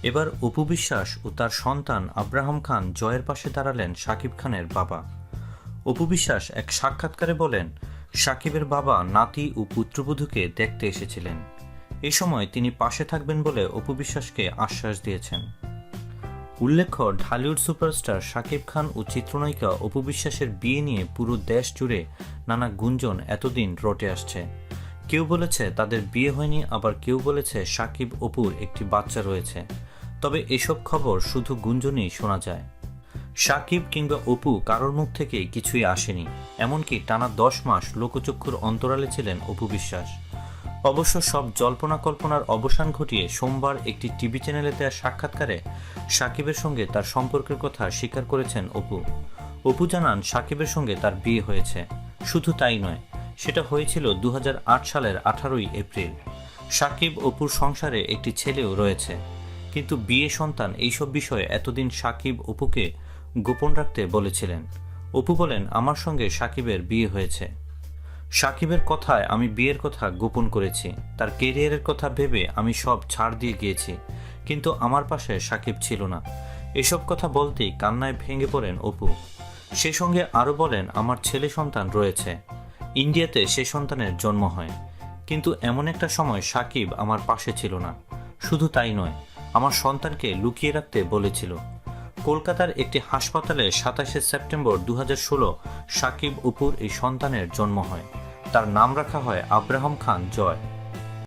এবার অপু বিশ্বাস ও তার সন্তান আব্রাহাম খান জয়ের পাশে দাঁড়ালেন শাকিব খানের বাবা। অপু বিশ্বাস এক সাক্ষাৎকারে বলেন, শাকিবের বাবা নাতি ও পুত্রবধূকে দেখতে এসেছিলেন। এই সময় তিনি পাশে থাকবেন বলে অপু বিশ্বাসকে আশ্বাস দিয়েছেন। উল্লেখ্য, ঢালিউড সুপারস্টার শাকিব খান ও চিত্রনায়িকা অপু বিশ্বাসের বিয়ে নিয়ে পুরো দেশ জুড়ে নানা গুঞ্জন এতদিন রটে আসছে। কেউ বলেছে তাদের বিয়ে হয়নি, আবার কেউ বলেছে শাকিব অপুর একটি বাচ্চা রয়েছে। তবে এসব খবর শুধু গুঞ্জনই শোনা যায়। শাকিব কিংবা অপু কারোর মুখ থেকে কিছুই আসেনি। এমনকি টানা 10 মাস লোকচক্ষুর অন্তরালে ছিলেন অপু বিশ্বাস। অবশ্য সব জল্পনা কল্পনার অবসান ঘটিয়ে সোমবার একটি টিভি চ্যানেলে দেওয়া সাক্ষাৎকারে শাকিবের সঙ্গে তার সম্পর্কের কথা স্বীকার করেছেন অপু। অপু জানান, শাকিবের সঙ্গে তার বিয়ে হয়েছে। শুধু তাই নয়, সেটা হয়েছিল 2008 সালের 18ই এপ্রিল। শাকিব অপুর সংসারে একটি ছেলেও রয়েছে। কিন্তু বিয়ে, সন্তান এইসব বিষয়ে এতদিন শাকিব অপুকে গোপন রাখতে বলেছিলেন। অপু বলেন, আমার সঙ্গে শাকিবের বিয়ে হয়েছে। শাকিবের কথায় আমি বিয়ের কথা গোপন করেছি। তার কেরিয়ারের কথা ভেবে আমি সব ছাড় দিয়ে গিয়েছি, কিন্তু আমার পাশে শাকিব ছিল না। এসব কথা বলতেই কান্নায় ভেঙে পড়েন অপু। সে সঙ্গে আরও বলেন, আমার ছেলে সন্তান রয়েছে। ইন্ডিয়াতে সে সন্তানের জন্ম হয়। কিন্তু এমন একটা সময় শাকিব আমার পাশে ছিল না। শুধু তাই নয়, আমার সন্তানকে লুকিয়ে রাখতে বলেছিল। কলকাতার একটি হাসপাতালে 27শে সেপ্টেম্বর 2016 শাকিব অপুর এই সন্তানের জন্ম হয়। তার নাম রাখা হয় আব্রাহাম খান জয়।